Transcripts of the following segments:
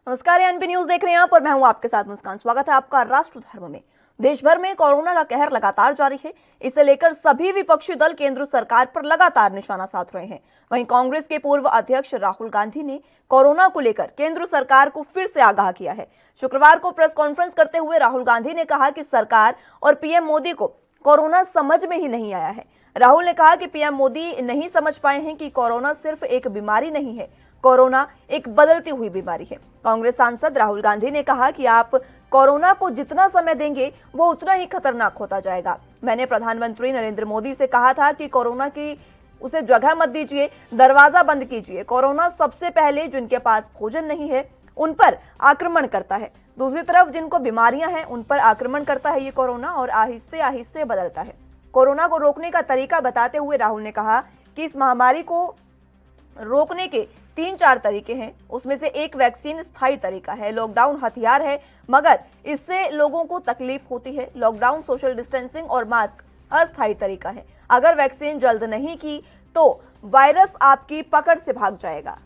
नमस्कार, NP news देख रहे हैं आप और मैं हूं आपके साथ मुस्कान। स्वागत है आपका। राष्ट्र धर्म में देश भर में कोरोना का कहर लगातार जारी है। इसे लेकर सभी विपक्षी दल केंद्र सरकार पर लगातार निशाना साध रहे हैं। वहीं कांग्रेस के पूर्व अध्यक्ष राहुल गांधी ने कोरोना को लेकर केंद्र सरकार को फिर से आगाह किया है। शुक्रवार को प्रेस कॉन्फ्रेंस करते हुए राहुल गांधी ने कहा कि सरकार और पीएम मोदी को कोरोना समझ में ही नहीं आया है। राहुल ने कहा कि पीएम मोदी नहीं समझ पाए हैं कि कोरोना सिर्फ एक बीमारी नहीं है, कोरोना एक बदलती हुई बीमारी है। कांग्रेस सांसद राहुल गांधी ने कहा कि आप कोरोना को जितना समय देंगे वो उतना ही खतरनाक होता जाएगा। मैंने प्रधानमंत्री नरेंद्र मोदी से कहा था कि कोरोना की उसे जगह मत दीजिए, दरवाजा बंद कीजिए। कोरोना सबसे पहले जिनके पास भोजन नहीं है उन पर आक्रमण करता है, दूसरी तरफ जिनको बीमारियां हैं उन पर आक्रमण करता है ये कोरोना, और आहिस्ते आहिस्ते बदलता है। कोरोना को रोकने का तरीका बताते हुए राहुल ने कहा कि इस महामारी को रोकने के 3-4 तरीके हैं, उसमें से एक वैक्सीन स्थायी तरीका है, लॉकडाउन हथियार है मगर इससे लोगों को तकलीफ होती है। लॉकडाउन, सोशल डिस्टेंसिंग और मास्क अस्थायी तरीका है। अगर वैक्सीन जल्द नहीं की तो वायरस आपकी पकड़ से भाग जाएगा।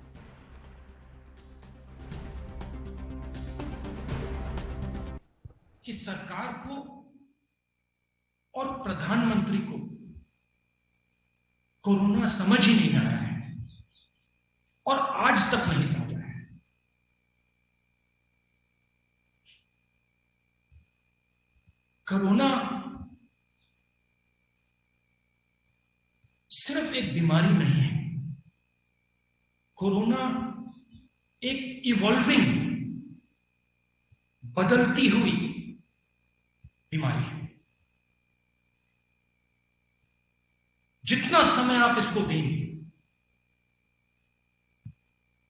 कि सरकार को और प्रधानमंत्री को कोरोना समझ ही नहीं आया है और आज तक नहीं समझा है। कोरोना सिर्फ एक बीमारी नहीं है, कोरोना एक इवॉल्विंग, बदलती हुई बीमारी है। जितना समय आप इसको देंगे,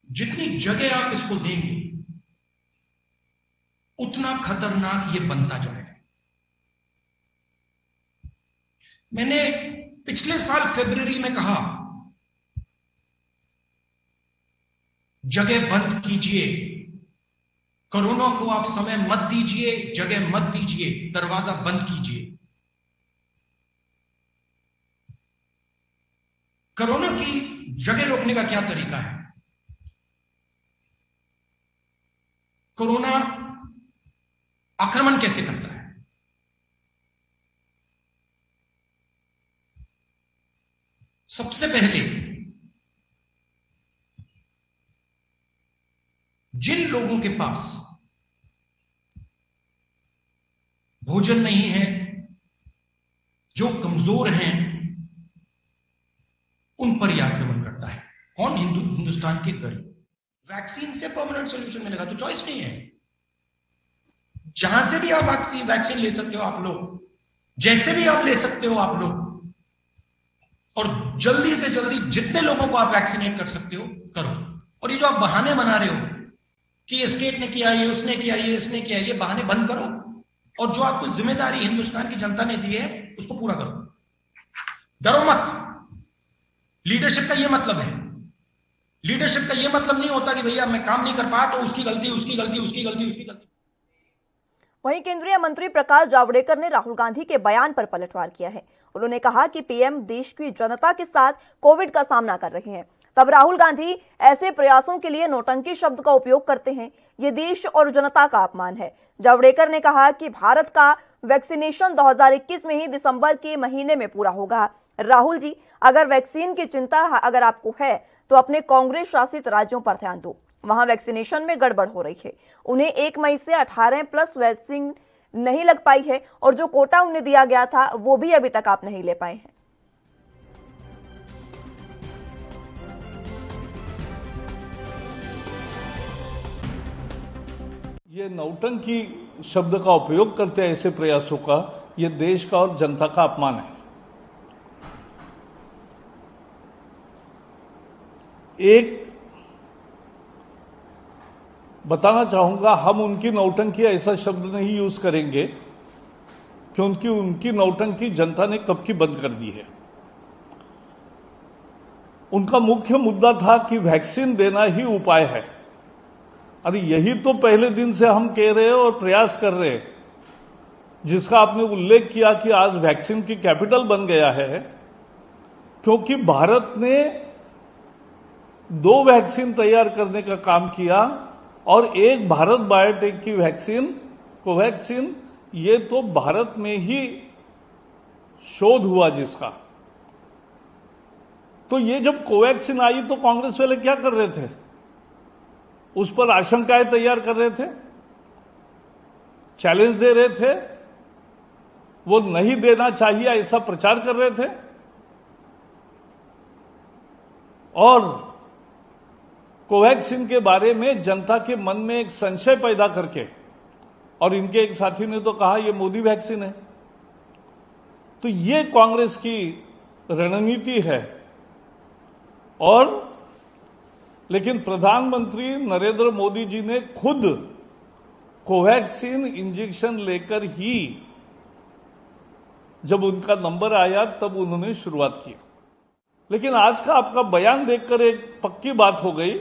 जितनी जगह आप इसको देंगे, उतना खतरनाक ये बनता जाएगा। मैंने पिछले साल फरवरी में कहा, जगह बंद कीजिए, कोरोना को आप समय मत दीजिए, जगह मत दीजिए, दरवाजा बंद कीजिए। कोरोना की जगह रोकने का क्या तरीका है? कोरोना आक्रमण कैसे करता है? सबसे पहले जिन लोगों के पास भोजन नहीं है, जो कमजोर हैं, उन पर यह आक्रमण करता है। कौन? हिंदुस्तान के गरीब। वैक्सीन से परमानेंट सॉल्यूशन मिलेगा तो चॉइस नहीं है। जहां से भी आप वैक्सीन ले सकते हो आप लोग, जैसे भी आप ले सकते हो आप लोग, और जल्दी से जल्दी जितने लोगों को आप वैक्सीनेट कर सकते हो करो। और ये जो आप बहाने बना रहे हो कि ये स्टेट ने किया, ये उसने किया, ये इसने किया, ये बहाने बंद करो और जो आपको जिम्मेदारी हिंदुस्तान की जनता ने दी है उसको पूरा करो। डरो मत। लीडरशिप का ये मतलब है। लीडरशिप का ये मतलब नहीं होता कि भैया मैं काम नहीं कर पाया तो उसकी गलती, उसकी गलती, उसकी गलती, उसकी गलती। वहीं केंद्रीय मंत्री प्रकाश जावड़ेकर ने राहुल गांधी के बयान पर पलटवार किया है। उन्होंने कहा कि पीएम देश की जनता के साथ कोविड का सामना कर रहे हैं, तब राहुल गांधी ऐसे प्रयासों के लिए नौटंकी शब्द का उपयोग करते हैं। ये देश और जनता का अपमान है। जावड़ेकर ने कहा कि भारत का वैक्सीनेशन 2021 में ही दिसंबर के महीने में पूरा होगा। राहुल जी, अगर वैक्सीन की चिंता अगर आपको है तो अपने कांग्रेस शासित राज्यों पर ध्यान दो, वहां वैक्सीनेशन में गड़बड़ हो रही है। उन्हें 1 मई से 18+ वैक्सीन नहीं लग पाई है और जो कोटा उन्हें दिया गया था वो भी अभी तक आप नहीं ले पाए हैं। ये नौटंकी शब्द का उपयोग करते हैं ऐसे प्रयासों का, ये देश का और जनता का अपमान है। एक बताना चाहूंगा, हम उनकी नौटंकी ऐसा शब्द नहीं यूज करेंगे क्योंकि उनकी नौटंकी जनता ने कब की बंद कर दी है। उनका मुख्य मुद्दा था कि वैक्सीन देना ही उपाय है। अरे यही तो पहले दिन से हम कह रहे हैं और प्रयास कर रहे हैं, जिसका आपने उल्लेख किया कि आज वैक्सीन की कैपिटल बन गया है, क्योंकि भारत ने 2 वैक्सीन तैयार करने का काम किया और एक भारत बायोटेक की वैक्सीन कोवैक्सीन, ये तो भारत में ही शोध हुआ जिसका। तो ये जब कोवैक्सीन आई तो कांग्रेस वाले क्या कर रहे थे? उस पर आशंकाएं तैयार कर रहे थे, चैलेंज दे रहे थे, वो नहीं देना चाहिए ऐसा प्रचार कर रहे थे। और कोवैक्सीन के बारे में जनता के मन में एक संशय पैदा करके, और इनके एक साथी ने तो कहा ये मोदी वैक्सीन है। तो ये कांग्रेस की रणनीति है। और लेकिन प्रधानमंत्री नरेंद्र मोदी जी ने खुद कोवैक्सीन इंजेक्शन लेकर ही जब उनका नंबर आया तब उन्होंने शुरुआत की। लेकिन आज का आपका बयान देखकर एक पक्की बात हो गई,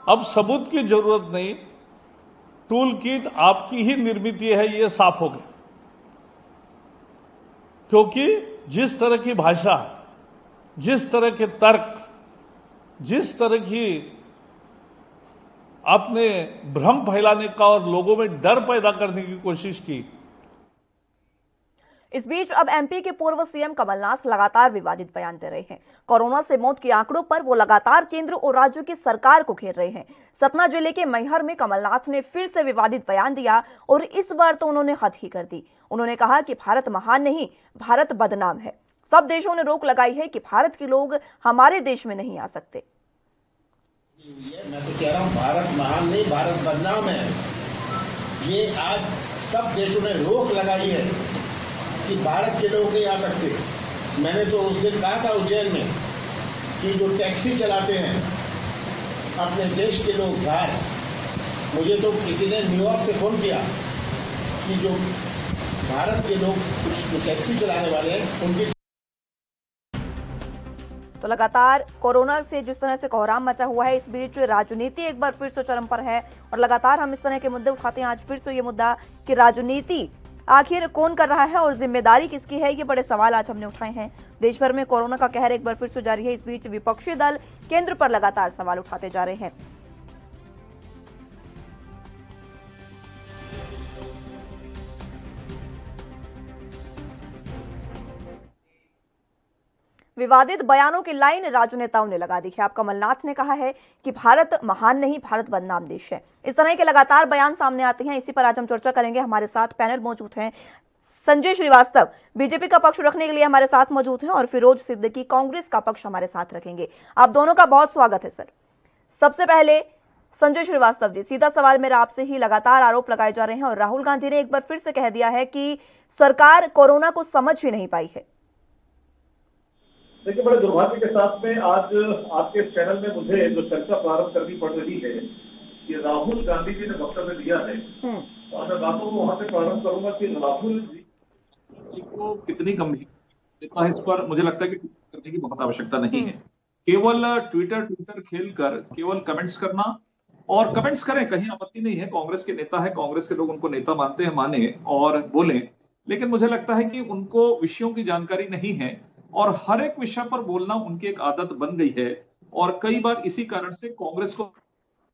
अब सबूत की जरूरत नहीं, टूल किट आपकी ही निर्मित है, ये साफ हो गया। क्योंकि जिस तरह की भाषा, जिस तरह के तर्क, जिस तरह की आपने भ्रम फैलाने का और लोगों में डर पैदा करने की कोशिश की। इस बीच अब एमपी के पूर्व सीएम कमलनाथ लगातार विवादित बयान दे रहे हैं। कोरोना से मौत के आंकड़ों पर वो लगातार केंद्र और राज्यों की सरकार को घेर रहे हैं। सतना जिले के मैहर में कमलनाथ ने फिर से विवादित बयान दिया और इस बार तो उन्होंने हद ही कर दी। उन्होंने कहा कि भारत महान नहीं, भारत बदनाम है। सब देशों ने रोक लगाई है कि भारत के लोग हमारे देश में नहीं आ सकते। मैं तो कह रहा हूँ भारत महान नहीं, भारत बदनाम है। ये आज सब देशों ने रोक लगाई है कि भारत के लोग नहीं आ सकते। मैंने तो उस दिन कहा था उज्जैन में कि जो टैक्सी चलाते हैं अपने देश के लोग बाहर, मुझे तो किसी ने न्यूयॉर्क से फोन किया कि जो भारत के लोग कुछ टैक्सी चलाने वाले हैं उनकी। तो लगातार कोरोना से जिस तरह से कोहराम मचा हुआ है, इस बीच राजनीति एक बार फिर से चरम पर है और लगातार हम इस तरह के मुद्दे उठाते हैं। आज फिर से ये मुद्दा कि राजनीति आखिर कौन कर रहा है और जिम्मेदारी किसकी है, ये बड़े सवाल आज हमने उठाए हैं। देश भर में कोरोना का कहर एक बार फिर से जारी है। इस बीच विपक्षी दल केंद्र पर लगातार सवाल उठाते जा रहे हैं। विवादित बयानों की लाइन राजनेताओं ने लगा दी है। अब कमलनाथ ने कहा है कि भारत महान नहीं, भारत बदनाम देश है। इस तरह के लगातार बयान सामने आते हैं। इसी पर आज हम चर्चा करेंगे। हमारे साथ पैनल मौजूद हैं। संजय श्रीवास्तव बीजेपी का पक्ष रखने के लिए हमारे साथ मौजूद हैं और फिरोज सिद्दीकी कांग्रेस का पक्ष हमारे साथ रखेंगे। आप दोनों का बहुत स्वागत है सर। सबसे पहले संजय श्रीवास्तव जी, सीधा सवाल मेरा आपसे ही। लगातार आरोप लगाए जा रहे हैं और राहुल गांधी ने एक बार फिर से कह दिया है कि सरकार कोरोना को समझ ही नहीं पाई है। देखिए, बड़े दुर्भाग्य के साथ में आज आपके चैनल में मुझे जो चर्चा प्रारंभ करनी पड़ रही है कि राहुल गांधी जी ने वक्तव्य दिया है, और मैं बातों को वहां से प्रारंभ करूंगा कि राहुल जी को कितनी गंभीरता है, इस पर मुझे लगता है कि करने की बहुत आवश्यकता नहीं है। केवल ट्विटर खेलकर केवल कमेंट्स करना, और कमेंट्स करें, कहीं आपत्ति नहीं है। कांग्रेस के नेता है, कांग्रेस के लोग उनको नेता मानते हैं, माने और बोले। लेकिन मुझे लगता है कि उनको विषयों की जानकारी नहीं है और हर एक विषय पर बोलना उनकी एक आदत बन गई है। और कई बार इसी कारण से कांग्रेस को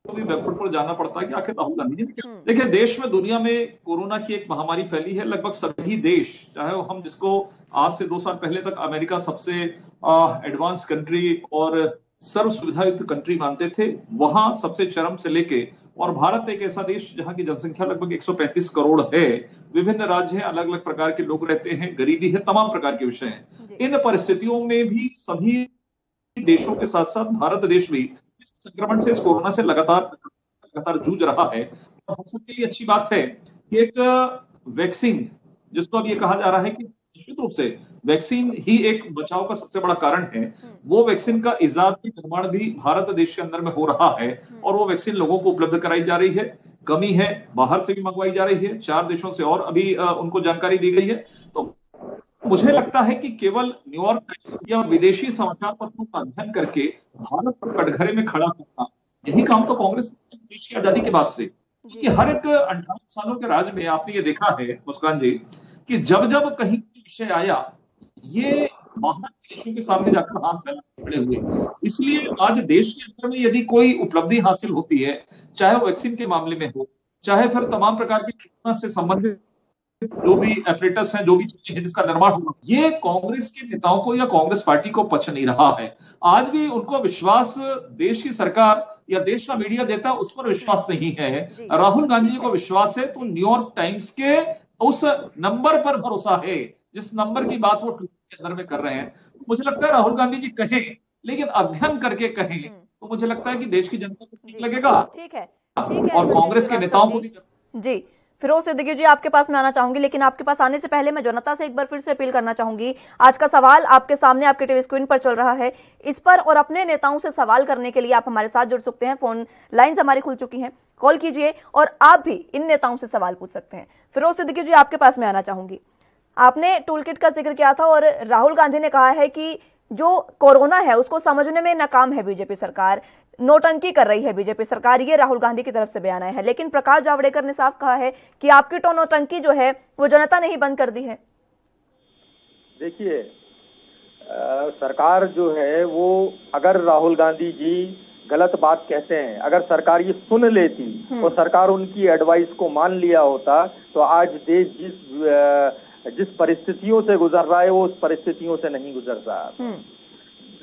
भी बैकफुट पर जाना पड़ता है कि आखिर राहुल गांधी ने क्या। देखिए, देश में, दुनिया में कोरोना की एक महामारी फैली है। लगभग सभी देश, चाहे हम जिसको आज से 2 साल पहले तक अमेरिका सबसे एडवांस कंट्री और सर्व सुविधा युक्त कंट्री मानते थे, वहां सबसे चरम से लेके, और भारत एक ऐसा देश जहां की जनसंख्या लगभग 135 करोड़ है, विभिन्न राज्य हैं, अलग अलग प्रकार के लोग रहते हैं, गरीबी है, तमाम प्रकार के विषय हैं। इन परिस्थितियों में भी सभी देशों के साथ साथ भारत देश भी इस संक्रमण से, इस कोरोना से लगातार जूझ रहा है। और हम सबके लिए अच्छी बात है कि एक वैक्सीन, जिसको अब ये कहा जा रहा है कि निश्चित रूप से वैक्सीन ही एक बचाव का सबसे बड़ा कारण है, वो वैक्सीन का इजाद भी, निर्माण भी भारत देश के अंदर में हो रहा है और वो वैक्सीन लोगों को उपलब्ध कराई जा रही है। कमी है, बाहर से भी मंगवाई जा रही है, 4 देशों से और अभी उनको जानकारी दी गई है। तो मुझे लगता है कि केवल न्यूयॉर्क टाइम्स या विदेशी समाचार पत्रों का अध्ययन करके भारत को कटघरे में खड़ा करना, यही काम तो कांग्रेस देश की आजादी के बाद से, क्योंकि हर एक 58 सालों के राज में आपने ये देखा है मुस्कान जी कि जब जब कहीं विषय आया, ये बाहर देशों के सामने जाकर हाथ फैला खड़े हुए। इसलिए आज देश के अंदर में यदि कोई उपलब्धि हासिल होती है, चाहे वो वैक्सीन के मामले में हो, चाहे फिर तमाम प्रकार के कोरोना से संबंधित जो भी एपरेटस हैं, जो भी चीजें हैं जिसका निर्माण होगा, ये कांग्रेस के नेताओं को या कांग्रेस पार्टी को पच नहीं रहा है। आज भी उनको विश्वास देश की सरकार या देश का मीडिया देता है, उस पर विश्वास नहीं है। राहुल गांधी जी को विश्वास है तो न्यूयॉर्क टाइम्स के उस नंबर पर भरोसा है जिस नंबर की बात वो ट्विटर के अंदर में कर रहे हैं। मुझे लगता है राहुल गांधी जी कहें, लेकिन अध्ययन करके कहें, तो मुझे लगता है कि देश की जनता को ठीक लगेगा। ठीक है और कांग्रेस के नेताओं को भी। जी फिरोज सिद्दीकी जी, आपके पास मैं आना चाहूंगी, लेकिन आपके पास आने से पहले मैं जनता से एक बार फिर से अपील करना चाहूंगी। आज का सवाल आपके सामने आपके टीवी स्क्रीन पर चल रहा है, इस पर और अपने नेताओं से सवाल करने के लिए आप हमारे साथ जुड़ सकते हैं। फोन लाइन्स हमारी खुल चुकी हैं, कॉल कीजिए और आप भी इन नेताओं से सवाल पूछ सकते हैं। फिरोज सिद्दीकी जी, आपके पास मैं आना चाहूंगी। आपने टूल किट का जिक्र किया था और राहुल गांधी ने कहा है कि जो कोरोना है उसको समझने में नाकाम है बीजेपी सरकार, नोटंकी कर रही है बीजेपी सरकार, ये राहुल गांधी की तरफ से बयान आया है। लेकिन प्रकाश जावड़ेकर ने साफ कहा है कि आपकी तो नोटंकी जो है वो जनता ने ही बंद कर दी है। देखिए, सरकार जो है वो, अगर राहुल गांधी जी गलत बात कहते हैं, अगर सरकार ये सुन लेती और सरकार उनकी एडवाइस को मान लिया होता, तो आज देश जिस परिस्थितियों से गुजर रहा है वो उस परिस्थितियों से नहीं गुजर रहा।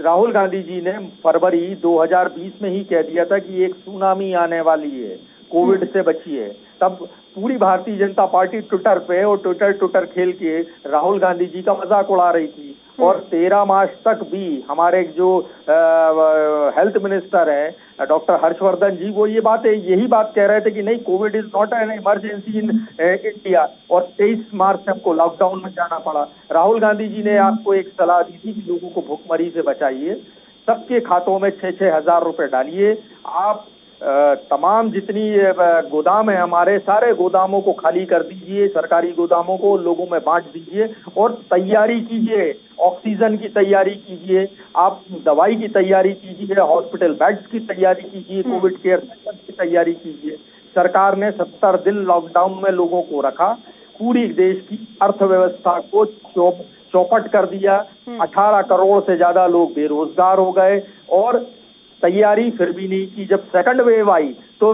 राहुल गांधी जी ने फरवरी 2020 में ही कह दिया था कि एक सुनामी आने वाली है, कोविड से बचिए। तब पूरी भारतीय जनता पार्टी ट्विटर पे और ट्विटर खेल के राहुल गांधी जी का मजाक उड़ा रही थी। और 13 मार्च तक भी हमारे जो हेल्थ मिनिस्टर हैं डॉक्टर हर्षवर्धन जी, वो यही बात कह रहे थे कि नहीं, Covid is not an emergency in India. और 23 मार्च से हमको लॉकडाउन में जाना पड़ा। राहुल गांधी जी ने आपको एक सलाह दी थी कि लोगों को भुखमरी से बचाइए, सबके खातों में 6-6 हजार रुपए डालिए। आप तमाम जितनी गोदाम है हमारे, सारे गोदामों को खाली कर दीजिए, सरकारी गोदामों को लोगों में बांट दीजिए और तैयारी कीजिए, ऑक्सीजन की तैयारी कीजिए, आप दवाई की तैयारी कीजिए, हॉस्पिटल बेड्स की तैयारी कीजिए, कोविड केयर सेंटर की तैयारी कीजिए। सरकार ने 70 दिन लॉकडाउन में लोगों को रखा, पूरी देश की अर्थव्यवस्था को चौपट कर दिया। 18 करोड़ से ज्यादा लोग बेरोजगार हो गए और तैयारी फिर भी नहीं की। जब सेकंड वेव आई तो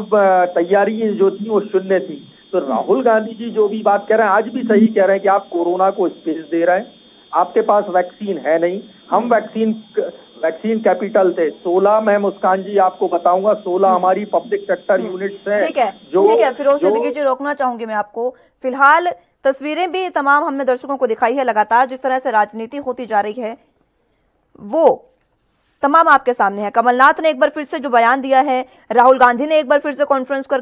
तैयारी जो थी वो शून्य थी। तो राहुल गांधी जी जो भी बात कह रहे हैं, आज भी सही कह रहे हैं कि आप कोरोना को स्पेस दे रहे हैं, आपके पास वैक्सीन है नहीं। हम वैक्सीन कैपिटल थे 16, मैं मुस्कान जी आपको बताऊंगा, 16 हमारी पब्लिक सेक्टर यूनिट्स हैं। ठीक है फिरोज सिद्दीकी जी, रोकना चाहूंगी मैं आपको। फिलहाल तस्वीरें भी तमाम हमने दर्शकों को दिखाई है, लगातार जिस तरह से राजनीति होती जा रही है वो तमाम आपके सामने है। कमलनाथ ने एक बार फिर से जो बयान दिया है, राहुल गांधी ने एक बार फिर से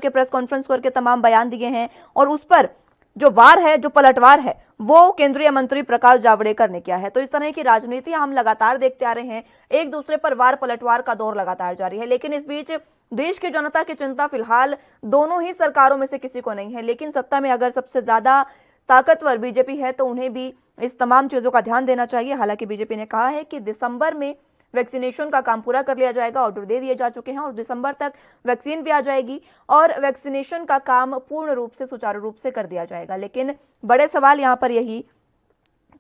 प्रेस कॉन्फ्रेंस करके तमाम बयान दिए हैं और उस पर जो वार है, जो पलटवार है, वो केंद्रीय मंत्री प्रकाश जावड़ेकर ने किया है। तो इस तरह की राजनीति हम लगातार देखते आ रहे हैं, एक दूसरे पर वार पलटवार का दौर लगातार जारी है। लेकिन इस बीच देश की जनता की चिंता फिलहाल दोनों ही सरकारों में से किसी को नहीं है। लेकिन सत्ता में अगर सबसे ज्यादा ताकतवर बीजेपी है तो उन्हें भी इस तमाम चीजों का ध्यान देना चाहिए। हालांकि बीजेपी ने कहा है कि दिसंबर में वैक्सीनेशन का काम पूरा कर लिया जाएगा, ऑर्डर दे दिए जा चुके हैं और दिसंबर तक वैक्सीन भी आ जाएगी और वैक्सीनेशन का काम पूर्ण रूप से सुचारू रूप से कर दिया जाएगा। लेकिन बड़े सवाल यहाँ पर यही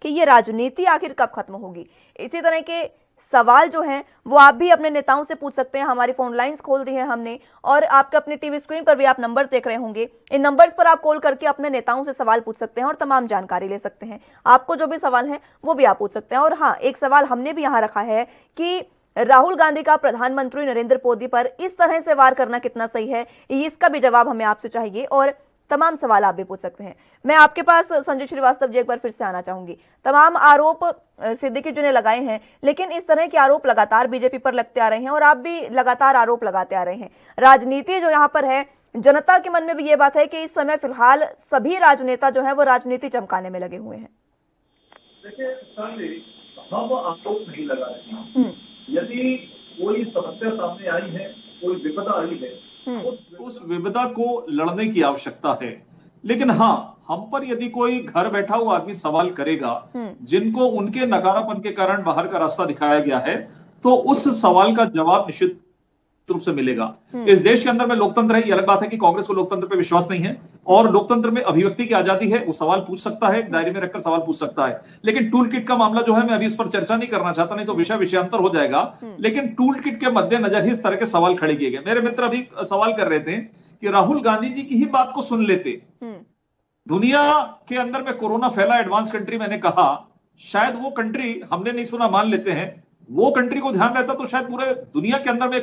कि ये राजनीति आखिर कब खत्म होगी। इसी तरह के सवाल जो हैं वो आप भी अपने नेताओं से पूछ सकते हैं। हमारी फोन लाइंस खोल दी है हमने और आपके अपने टीवी स्क्रीन पर भी आप नंबर देख रहे होंगे, इन नंबर्स पर आप कॉल करके अपने नेताओं से सवाल पूछ सकते हैं और तमाम जानकारी ले सकते हैं। आपको जो भी सवाल है वो भी आप पूछ सकते हैं। और हाँ, एक सवाल हमने भी यहाँ रखा है कि राहुल गांधी का प्रधानमंत्री नरेंद्र मोदी पर इस तरह से वार करना कितना सही है, इसका भी जवाब हमें आपसे चाहिए और तमाम सवाल आप भी पूछ सकते हैं। मैं आपके पास संजय श्रीवास्तव जी एक बार फिर से आना चाहूंगी। तमाम आरोप सिद्दीकी जी ने लगाए हैं, लेकिन इस तरह के आरोप लगातार बीजेपी पर लगते आ रहे हैं और आप भी लगातार आरोप लगाते आ रहे हैं। राजनीति जो यहाँ पर है, जनता के मन में भी ये बात है कि इस समय फिलहाल सभी राजनेता जो है वो राजनीति चमकाने में लगे हुए हैं। देखिए, हम आरोप नहीं लगा रहे हैं। यदि कोई समस्या सामने आई है, कोई विपदा आई है, उस विपदा को लड़ने की आवश्यकता है। लेकिन हाँ, हम पर यदि कोई घर बैठा हुआ आदमी सवाल करेगा जिनको उनके नकारापन के कारण बाहर का रास्ता दिखाया गया है, तो उस सवाल का जवाब निश्चित रूप से मिलेगा। इस देश के अंदर में लोकतंत्र है, ये अलग बात है कि कांग्रेस को लोकतंत्र पे विश्वास नहीं है, और लोकतंत्र में अभिव्यक्ति की आजादी है, वो सवाल पूछ सकता है, दायरे में रखकर सवाल पूछ सकता है। लेकिन टूल किट का मामला जो है, मैं अभी इस पर चर्चा नहीं करना चाहता, नहीं तो विषयांतर हो जाएगा। लेकिन टूल किट के मद्देनजर ही इस तरह के सवाल खड़े किए गए। मेरे मित्र अभी सवाल कर रहे थे कि राहुल गांधी जी की ही बात को सुन लेते, दुनिया के अंदर में कोरोना फैला, एडवांस कंट्री, मैंने कहा शायद वो कंट्री, हमने नहीं सुना मान लेते हैं, वो कंट्री को ध्यान रहता तो शायद पूरे दुनिया के अंदर में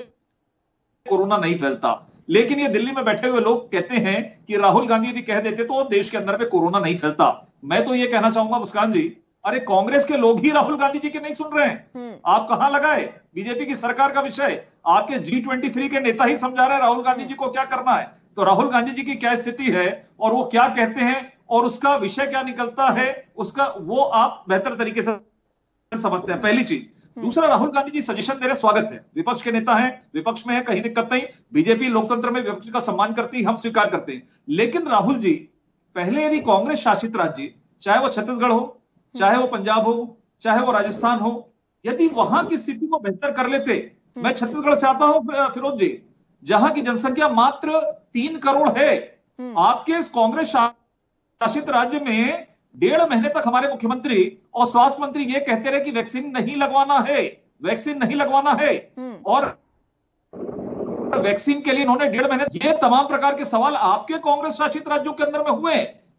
कोरोना नहीं फैलता। लेकिन ये दिल्ली में बैठे हुए लोग कहते हैं कि राहुल गांधी यदि कह देते तो देश के अंदर में कोरोना नहीं फैलता। मैं तो ये कहना चाहूंगा मुस्कान जी, अरे कांग्रेस के लोग ही राहुल गांधी जी के नहीं सुन रहे हैं, आप कहां लगाए? बीजेपी की सरकार का विषय, आपके G23 के नेता ही समझा रहे हैं राहुल गांधी जी को क्या करना है। तो राहुल गांधी जी की क्या स्थिति है और वो क्या कहते हैं और उसका विषय क्या निकलता है, उसका वो आप बेहतर तरीके से समझते हैं, पहली चीज। दूसरा, राहुल गांधी जी सजेशन दे रहे, स्वागत है, विपक्ष के नेता हैं, विपक्ष में है, कहीं दिक्कत नहीं, बीजेपी लोकतंत्र में विपक्ष का सम्मान करती है, हम स्वीकार करते हैं। लेकिन राहुल जी, पहले यदि कांग्रेस शासित राज्य, चाहे वो छत्तीसगढ़ हो, चाहे वो पंजाब हो, चाहे वो राजस्थान हो, यदि वहां की स्थिति को बेहतर कर लेते, मैं छत्तीसगढ़ से आता हूं फिरोज जी, जहां की जनसंख्या मात्र 3 करोड़ है, आपके इस कांग्रेस शासित राज्य में 1.5 महीने तक हमारे मुख्यमंत्री और स्वास्थ्य मंत्री ये कहते रहे कि वैक्सीन नहीं लगवाना है, वैक्सीन नहीं लगवाना है, और वैक्सीन के लिए इन्होंने 1.5 महीने, ये तमाम प्रकार के सवाल आपके कांग्रेस शासित राज्यों के अंदर में हुए।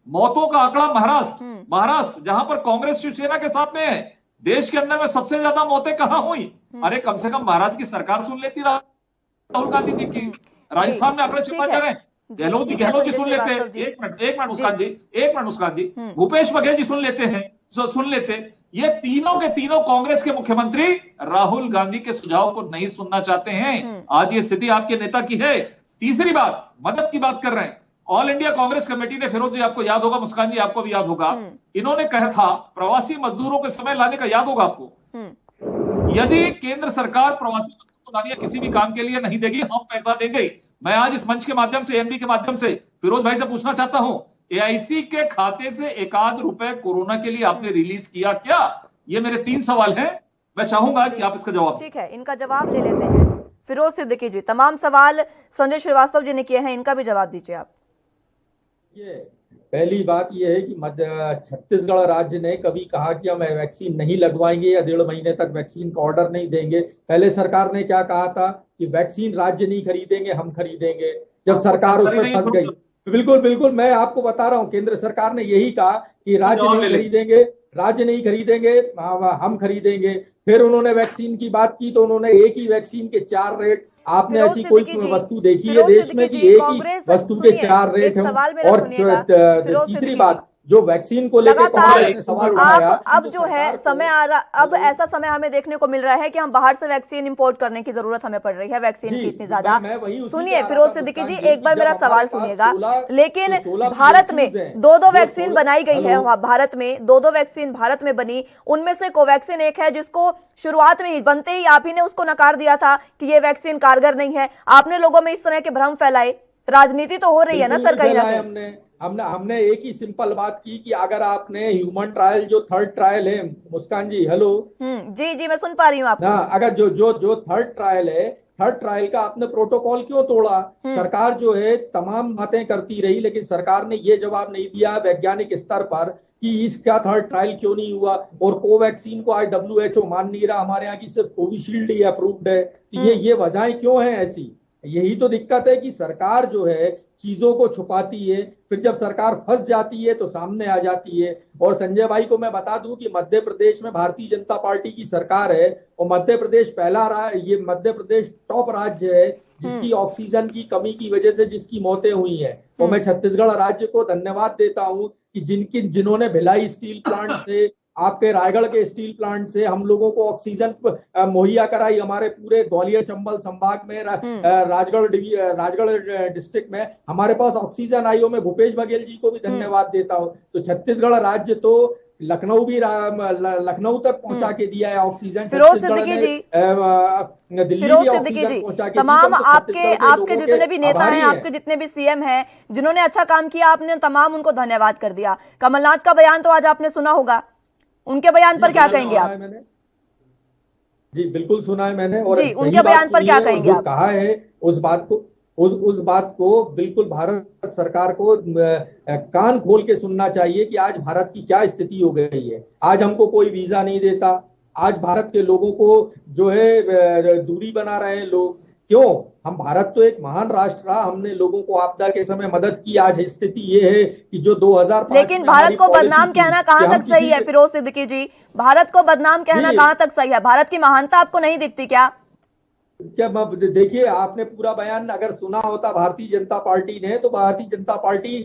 मौतों का आंकड़ा महाराष्ट्र जहां पर कांग्रेस शिवसेना के साथ में है, देश के अंदर में सबसे ज्यादा मौतें कहां हुई? अरे कम से कम महाराष्ट्र की सरकार सुन लेती राहुल गांधी जी की। राजस्थान में आंकड़े छिपा जा रहे हैं, गहलोत जी सुन लेते हैं, एक मिनट मुस्कान जी, भूपेश बघेल जी सुन लेते। ये तीनों के तीनों कांग्रेस के मुख्यमंत्री राहुल गांधी के सुझाव को नहीं सुनना चाहते हैं। आज ये स्थिति आपके नेता की है। तीसरी बात, मदद की बात कर रहे हैं, ऑल इंडिया कांग्रेस कमेटी ने, फिरोज जी आपको याद होगा, मुस्कान जी आपको भी याद होगा, इन्होंने कहा था प्रवासी मजदूरों के समय लाने का, याद होगा आपको, यदि केंद्र सरकार प्रवासी मजदूरों को लाने किसी भी काम के लिए नहीं देगी, हम पैसा देंगे। मैं आज इस मंच के माध्यम से, एएनबी के माध्यम से फिरोज भाई से पूछना चाहता हूं, एआईसी के खाते से 1 रुपए कोरोना के लिए आपने रिलीज किया क्या? ये मेरे 3 सवाल हैं, मैं चाहूंगा कि आप इसका जवाब। ठीक है, इनका जवाब ले लेते हैं। फिरोज सिद्दीकी जी, तमाम सवाल संजय श्रीवास्तव जी ने किए हैं, इनका भी जवाब दीजिए आप। ये पहली बात यह है कि छत्तीसगढ़ राज्य ने कभी कहा कि हम वैक्सीन नहीं लगवाएंगे या 1.5 महीने तक वैक्सीन का ऑर्डर नहीं देंगे। पहले सरकार ने क्या कहा था कि वैक्सीन राज्य नहीं खरीदेंगे, हम खरीदेंगे। जब सरकार उसमें फंस गई, बिल्कुल मैं आपको बता रहा हूं, केंद्र सरकार ने यही कहा कि राज्य नहीं खरीदेंगे, हम खरीदेंगे। फिर उन्होंने वैक्सीन की बात की तो उन्होंने एक ही वैक्सीन के 4 रेट, आपने ऐसी कोई वस्तु देखी है देश में कि एक ही वस्तु के 4 रेट हैं? और तीसरी बात, जो वैक्सीन को लेकर कांग्रेस ने सवाल उठाया, अब जो है समय आ रहा, अब ऐसा समय हमें देखने को मिल रहा है कि हम बाहर से वैक्सीन इंपोर्ट करने की जरूरत हमें पड़ रही है, वैक्सीन की इतनी ज्यादा। सुनिए फिरोज सिद्दीकी जी, एक बार मेरा सवाल सुनिएगा। लेकिन भारत में 2 वैक्सीन बनाई गई है, भारत में 2 वैक्सीन भारत में बनी, उनमें से कोवैक्सीन एक है जिसको शुरुआत में ही बनते ही आप ही ने उसको नकार दिया था कि ये वैक्सीन कारगर नहीं है। आपने लोगों में इस तरह के भ्रम फैलाए, राजनीति तो हो रही है ना सर कहीं ना कहीं। हमने एक ही सिंपल बात की कि अगर आपने ह्यूमन ट्रायल, जो 3rd ट्रायल है, मुस्कान जी हेलो, जी मैं सुन पा रही हूँ आपको। अगर जो 3rd ट्रायल है, 3rd ट्रायल का आपने प्रोटोकॉल क्यों तोड़ा? सरकार जो है तमाम बातें करती रही, लेकिन सरकार ने ये जवाब नहीं दिया वैज्ञानिक स्तर पर कि इसका 3rd ट्रायल क्यों नहीं हुआ। और कोवैक्सीन को आज WHO मान नहीं रहा, हमारे यहाँ की सिर्फ कोविशील्ड ही अप्रूव्ड है। ये वजहें क्यों है ऐसी? यही तो दिक्कत है कि सरकार जो है चीजों को छुपाती है, फिर जब सरकार फंस जाती है तो सामने आ जाती है। और संजय भाई को मैं बता दूं कि मध्य प्रदेश में भारतीय जनता पार्टी की सरकार है और मध्य प्रदेश ये मध्य प्रदेश टॉप राज्य है जिसकी ऑक्सीजन की कमी की वजह से जिसकी मौतें हुई हैं। और मैं छत्तीसगढ़ राज्य को धन्यवाद देता हूं कि जिन्होंने भिलाई स्टील प्लांट से, आपके रायगढ़ के स्टील प्लांट से हम लोगों को ऑक्सीजन मुहैया कराई। हमारे पूरे ग्वालियर चंबल संभाग में, राजगढ़ डिस्ट्रिक्ट में हमारे पास ऑक्सीजन आई हो। मैं भूपेश बघेल जी को भी धन्यवाद देता हूं। तो छत्तीसगढ़ राज्य तो लखनऊ तक पहुंचा के दिया है ऑक्सीजन। फिरोज सिद्दीकी जी, तमाम आपके जितने भी नेता हैं, आपके जितने भी सीएम हैं जिन्होंने अच्छा काम किया, आपने तमाम उनको धन्यवाद कर दिया। कमलनाथ का बयान तो आज आपने सुना होगा, उनके बयान पर क्या कहेंगे आप? जी बिल्कुल सुना है मैंने, और जी, सही उनके बात बयान पर सुनी क्या है, और कहेंगे जो आप? कहा है उस बात को बिल्कुल भारत सरकार को कान खोल के सुनना चाहिए कि आज भारत की क्या स्थिति हो गई है। आज हमको कोई वीजा नहीं देता, आज भारत के लोगों को जो है दूरी बना रहे हैं लोग। क्यों? हम भारत तो एक महान राष्ट्र रहा, हमने लोगों को आपदा के समय मदद की। आज स्थिति ये है कि जो 2005 लेकिन में भारत हमारी को पॉलिसी बदनाम थी कहना कि कहां हम तक सही किसी है फिरोज सिद्दीकी जी? भारत को बदनाम कहना जी कहां तक सही है? भारत की महानता आपको नहीं दिखती क्या? क्या देखिए, आपने पूरा बयान अगर सुना होता भारतीय जनता पार्टी ने, तो भारतीय जनता पार्टी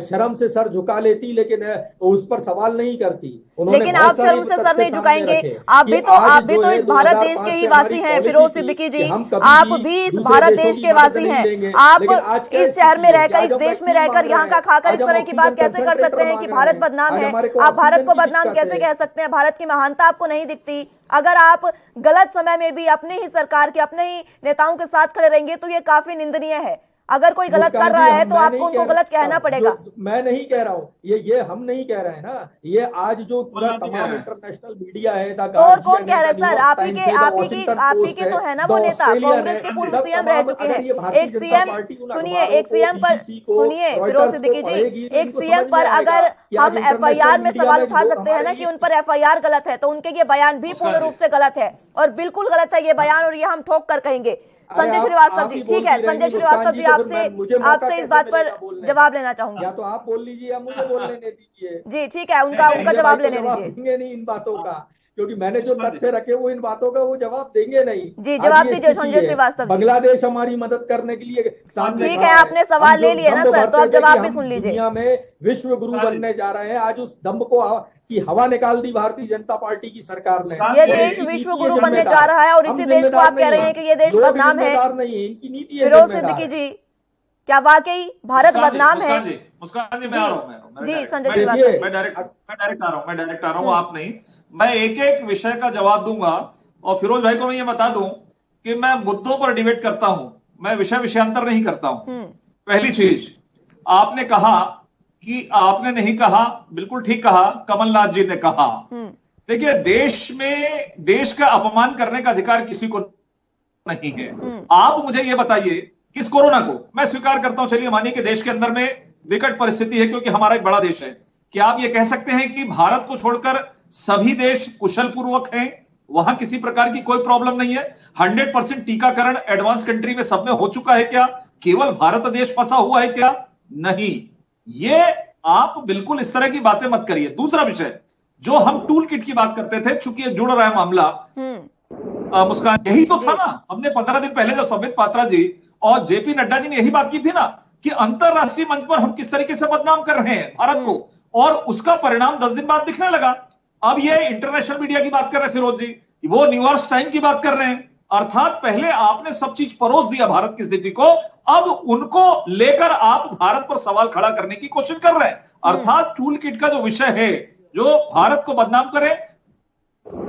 शर्म से सर झुका लेती, लेकिन उस पर सवाल नहीं करती। उन्होंने लेकिन बहुत आप सारे शर्म से सर तथ्य नहीं सामने झुकाएंगे। रखे आप कि भी तो आज इस जो है भारत देश 2005 के ही से वासी हमारी हैं पॉलिसी फिरोज थी सिद्दीकी कि जी। हम कभी आप भी भी इस दूसरे भारत देशों देश की के मदद वासी नहीं हैं। लेंगे। आप लेकिन आज क्या इस शहर में स्थिति है कि रहकर, आज इस हम देश में वैक्सीन रहकर, मांग यहाँ रहे का हैं, खाकर इस आज हम तरह की बात ऑक्सीजन कैसे कर सकते कंसंट्रेटर हैं कि मांग भारत रहे हैं, बदनाम आज है? हमारे को आप भारत ऑक्सीजन को की बदनाम दिक्कत कैसे है। कह सकते हैं? भारत की महानता आपको नहीं दिखती? अगर आप गलत समय में भी अपने ही सरकार के, अपने ही नेताओं के साथ खड़े रहेंगे तो ये काफी निंदनीय है। अगर कोई गलत कर मुस्कान रहा जी, है हम तो मैं आपको नहीं उनको कह गलत रहा कहना हूँ, पड़ेगा। मैं नहीं कह रहा हूँ, ये हम नहीं कह रहे हैं ना, ये आज जो पूरा कमलनाथ जी कह तमाम रहे हैं। इंटरनेशनल मीडिया है, द तो और कौन गार्जियन कह है, रहा है द सर? न्यूयॉर्क टाइम्स है, द वॉशिंगटन आप ही पोस्ट के है, तो है ना द वो नेता, ऑस्ट्रेलियन कांग्रेस है, के पूर्व सब सीएम रह तमाम। चुके अगर हैं। ये भारतीय एक जनता सीएम, पार्टी उन सुनिए, अखबारों एक को, सीएम पर बीबीसी को, सुनिए फिरोज रॉयटर्स को सिद्दीकी जी, पढ़ेगी तो एक इनको सीएम समझ में पर आएगा अगर कि आज हम इंटरनेशनल एफआईआर में मीडिया सवाल में उठा लोग सकते हैं हमारे ना कि लिए। उन पर एफआईआर गलत है, तो उनके ये बयान भी पूर्ण मुस्कान रूप जी, से गलत है, और बिल्कुल गलत है ये बयान, और ये हम ठोक कर कहेंगे। अरे संजय श्रीवास्तव आप जी, ही ठीक है, बोलती संजय रहेंगी श्रीवास्तव मुस्कान जी, जी, तो फिर आपसे मुझे मौका आपसे इस कैसे बात पर मिलेगा बोलने का? जवाब लेना चाहूंगी। या तो आप बोल लीजिए या मुझे बोल लेने दीजिए। जी ठीक है, उनका नहीं, उनका संजय भाई जवाब तो लेने जवाब दीजिए। देंगे नहीं इन बातों का, क्योंकि मैंने जो मुस्कान जी, तथ्य रखे वो इन बातों का वो जवाब देंगे नहीं। जी आज जवाब ये दीजिए स्थिति संजय है, श्रीवास्तव जी। बांग्लादेश हमारी मदद करने के लिए सामने ठीक है, खड़ा है। आपने हम सवाल जो ले लिए ना दम्भ सर, तो भरते अब थे कि जवाब भी हम सुन लीजिए। दुनिया में विश्व गुरु मुस्कान जी, बनने जा रहे हैं, आज उस दम्भ को की हवा निकाल दी भारतीय जनता पार्टी की सरकार ने। मुस्कान ये जी, और देश इनकी विश्व नीति है गुरु बनने जा जिम्मेदार। रहा है, और हम इसी देश को जिम्मेदार आप कह नहीं रहे हैं है, कि ये देश लोग बदनाम है। जिम्मेदार नहीं है, इनकी नीति है फिरोज जिम्मेदार। सिद्दीकी जी, क्या वाकई भारत बदनाम है? मुस्कान जी, मैं आ रहा हूँ, जी, संजय मैं श्रीवास्तव देखिए, जी। मैं डायरेक्ट आ रहा हूँ, आप नहीं। मैं एक एक विषय का जवाब दूंगा, और फिरोज भाई को मैं ये बता दूं कि मैं मुद्दों पर डिबेट करता हूं, मैं विषयांतर नहीं करता हूं। पहली चीज, आपने कहा कि आपने नहीं कहा, बिल्कुल ठीक कहा, कमलनाथ जी ने कहा। देखिए, देश में देश का अपमान करने का अधिकार किसी को नहीं है। आप मुझे ये बताइए, किस कोरोना को मैं स्वीकार करता हूं, चलिए मानिए कि देश के अंदर में विकट परिस्थिति है क्योंकि हमारा एक बड़ा देश है, क्या आप ये कह सकते हैं कि भारत को छोड़कर सभी देश कुशल पूर्वक हैं, वहां किसी प्रकार की कोई प्रॉब्लम नहीं है? 100% टीकाकरण एडवांस कंट्री में सब में हो चुका है क्या? केवल भारत देश फंसा हुआ है क्या? नहीं। ये आप बिल्कुल इस तरह की बातें मत करिए। दूसरा विषय, जो हम टूल किट की बात करते थे, चूंकि ये जुड़ रहा है मामला, मुस्कान, यही तो था ना, हमने 15 दिन पहले जब संबित पात्रा जी और जेपी नड्डा जी ने यही बात की थी ना कि अंतरराष्ट्रीय मंच पर हम किस तरीके से बदनाम कर रहे हैं भारत को, और उसका परिणाम 10 दिन बाद दिखने लगा। अब ये इंटरनेशनल मीडिया की बात कर रहे हैं फिरोज जी, वो न्यूयॉर्क टाइम की बात कर रहे हैं। अर्थात पहले आपने सब चीज परोस दिया भारत की स्थिति को, अब उनको लेकर आप भारत पर सवाल खड़ा करने की कोशिश कर रहे हैं। अर्थात टूल किट का जो विषय है, जो भारत को बदनाम करे,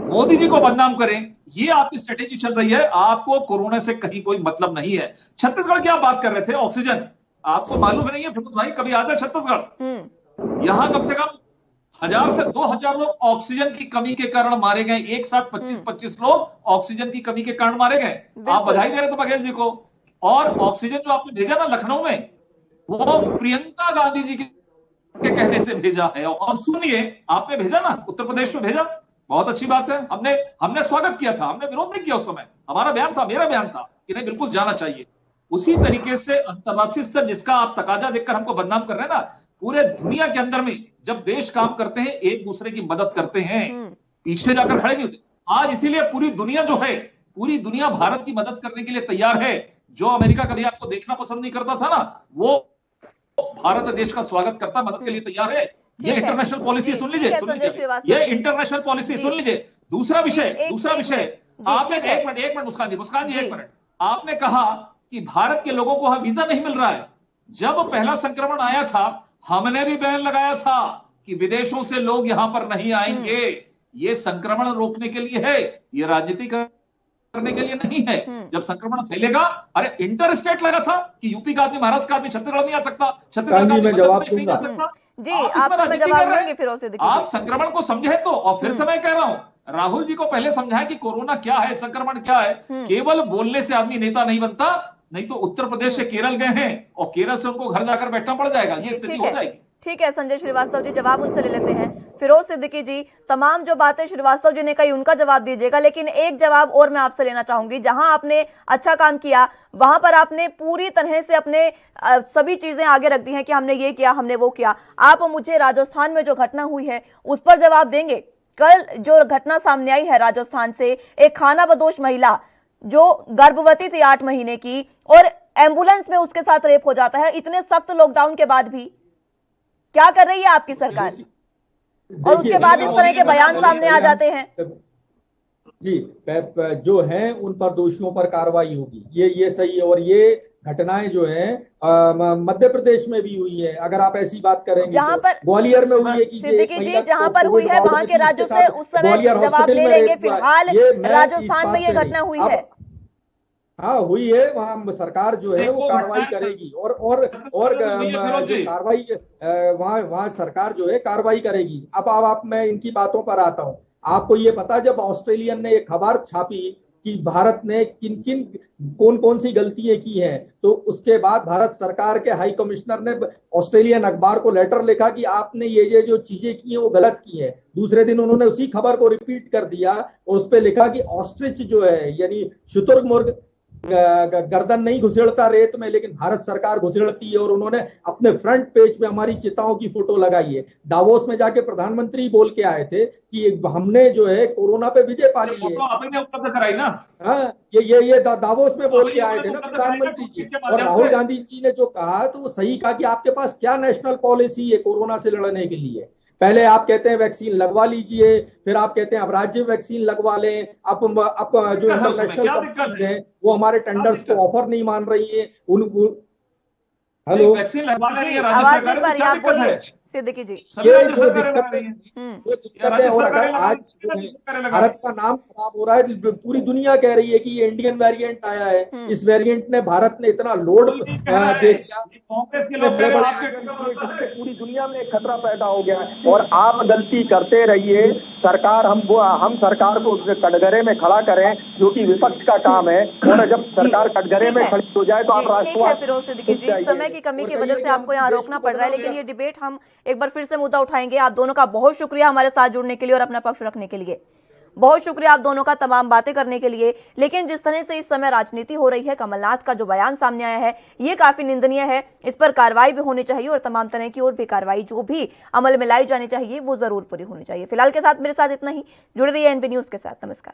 मोदी जी को बदनाम करें, ये आपकी स्ट्रेटेजी चल रही है। आपको कोरोना से कहीं कोई मतलब नहीं है। छत्तीसगढ़ की आप बात कर रहे थे, ऑक्सीजन, आपको मालूम नहीं है फिरोज भाई, कभी आता है छत्तीसगढ़? यहां कम से कम 1000 से 2000 लोग ऑक्सीजन की कमी के कारण मारे गए, एक साथ 25-25 लोग ऑक्सीजन की कमी के कारण मारे गए। आप बधाई दे रहे थे बघेल जी को। और ऑक्सीजन जो आपने भेजा ना लखनऊ में, वो प्रियंका गांधी जी के कहने से भेजा है। और सुनिए, आपने भेजा ना, उत्तर प्रदेश में भेजा, बहुत अच्छी बात है। हमने स्वागत किया था, हमने विरोध नहीं किया उस समय, हमारा बयान था, मेरा बयान था कि नहीं, बिल्कुल जाना चाहिए। उसी तरीके से अंतर्राष्ट्रीय स्तर जिसका आप तकाजा देखकर हमको बदनाम कर रहे हैं ना, पूरे दुनिया के अंदर में जब देश काम करते हैं, एक दूसरे की मदद करते हैं, पीछे जाकर खड़े नहीं होते। आज इसीलिए पूरी दुनिया जो है, पूरी दुनिया भारत की मदद करने के लिए तैयार है। जो अमेरिका कभी आपको देखना पसंद नहीं करता था ना, वो भारत देश का स्वागत करता, मदद के लिए तैयार है। ये इंटरनेशनल पॉलिसी सुन लीजिए, ये इंटरनेशनल पॉलिसी सुन लीजिए। दूसरा विषय, आपने एक मिनट मुस्कान जी एक मिनट, आपने कहा कि भारत के लोगों को वहां वीजा नहीं मिल रहा है। जब पहला संक्रमण आया था, हमने भी बैन लगाया था कि विदेशों से लोग यहां पर नहीं आएंगे। ये संक्रमण रोकने के लिए है, ये राजनीति करने के लिए नहीं है। जब संक्रमण फैलेगा, अरे इंटर स्टेट लगा था कि यूपी का आदमी, महाराष्ट्र का आदमी छत्तीसगढ़ नहीं आ सकता, छत्तीसगढ़ का आदमी मध्य प्रदेश नहीं आ सकता। जी, आप इसमें आपसे मैं राजनीति जवाब कर रहे लूंगी हैं। फिरोज सिद्दीकी आप जी। संक्रमण को समझे तो, और फिर से मैं कह रहा हूं, राहुल जी को पहले समझाएं कि कोरोना क्या है, संक्रमण क्या है। केवल बोलने से आदमी नेता नहीं बनता, नहीं तो उत्तर प्रदेश से केरल गए हैं और केरल से उनको घर जाकर बैठना पड़ जाएगा, ये स्थिति ठीक हो है, जाएगी। ठीक है संजय श्रीवास्तव जी, जवाब उनसे ले लेते हैं। फिरोज सिद्दीकी जी, तमाम जो बातें श्रीवास्तव जी ने कही उनका जवाब दीजिएगा, लेकिन एक जवाब और मैं आपसे लेना चाहूंगी। जहां आपने अच्छा काम किया वहां पर आपने पूरी तरह से अपने सभी चीजें आगे रख दी हैं कि हमने ये किया, हमने वो किया। आप मुझे राजस्थान में जो घटना हुई है उस पर जवाब देंगे। कल जो घटना सामने आई है राजस्थान से, एक खानाबदोश महिला जो गर्भवती थी 8 महीने की, और एम्बुलेंस में उसके साथ रेप हो जाता है, इतने सख्त लॉकडाउन के बाद भी। क्या कर रही है आपकी सरकार? और उसके बाद इस तरह के बयान सामने आ जाते हैं। जी, जो हैं उन पर दोषियों पर कार्रवाई होगी, ये सही है। और ये घटनाएं जो है मध्य प्रदेश में भी हुई है। अगर आप ऐसी बात करेंगे जहां तो पर ग्वालियर में हुई है कि सिद्दीकी जी, जहां पर हुई है वहां के राज्यों से उस समय जवाब ले लेंगे। फिलहाल राजस्थान में ये घटना हुई है। हाँ, हुई है, वहाँ सरकार जो है वो कार्रवाई करेगी। और जो कार्रवाई वहाँ सरकार जो है कार्रवाई करेगी। अब मैं इनकी बातों पर आता हूँ। आपको ये पता, जब ऑस्ट्रेलियन ने एक खबर छापी कि भारत ने कौन कौन सी गलतियां की हैं, तो उसके बाद भारत सरकार के हाई कमिश्नर ने ऑस्ट्रेलियन अखबार को लेटर लिखा कि आपने ये जो चीजें की हैं वो गलत की हैं। दूसरे दिन उन्होंने उसी खबर को रिपीट कर दिया और उस पर लिखा कि ऑस्ट्रिच जो है, यानी शुतुरमुर्ग, गर्दन नहीं घुसेड़ता रेत में, लेकिन भारत सरकार घुसेड़ती है। और उन्होंने अपने फ्रंट पेज पे हमारी चिताओं की फोटो लगाई है। दावोस में जाके प्रधानमंत्री बोल के आए थे कि हमने जो है कोरोना पे विजय पा ली है। आपने उपलब्ध कराई ना। हाँ, ये दावोस में बोल के आए थे ना प्रधानमंत्री जी। और राहुल गांधी जी ने जो कहा तो वो सही कहा कि आपके पास क्या नेशनल पॉलिसी है कोरोना से लड़ने के लिए। पहले आप कहते हैं वैक्सीन लगवा लीजिए, फिर आप कहते हैं अब राज्य वैक्सीन लगवा लें। अब जो इंटरनेशनल कंपनीज हैं वो हमारे टेंडर्स को ऑफर नहीं मान रही है। हेलो, वैक्सीन लगवा रही है आवाज राज्य नहीं सरकार, पा रही, क्या आप दिक्कत है? बोलिए सिद्दीकी जी। ये जो दिक्कत है, और अगर आज सरकारें भारत का नाम खराब हो रहा है, पूरी दुनिया कह रही है कि ये इंडियन वेरिएंट आया है, इस वेरिएंट ने भारत ने इतना लोड दे दिया, कांग्रेस के लोग कह रहे हैं आपके पूरी दुनिया में एक खतरा पैदा हो गया है। और आप गलती करते रहिए, सरकार हम सरकार को कटघरे में खड़ा करें, जो कि विपक्ष का काम है। और जब सरकार कटघरे में खड़ी हो जाए तो आप ठीक है फिरोज सिद्दीकी जी, समय की कमी की वजह से आपको यहाँ रोकना पड़ रहा है, लेकिन ये डिबेट हम एक बार फिर से मुद्दा उठाएंगे। आप दोनों का बहुत शुक्रिया हमारे साथ जुड़ने के लिए और अपना पक्ष रखने के लिए। बहुत शुक्रिया आप दोनों का तमाम बातें करने के लिए। लेकिन जिस तरह से इस समय राजनीति हो रही है, कमलनाथ का जो बयान सामने आया है ये काफी निंदनीय है। इस पर कार्रवाई भी होनी चाहिए और तमाम तरह की और भी कार्रवाई जो भी अमल में लाई जानी चाहिए वो जरूर पूरी होनी चाहिए। फिलहाल के साथ मेरे साथ इतना ही। जुड़े रहिए एनबी न्यूज के साथ। नमस्कार।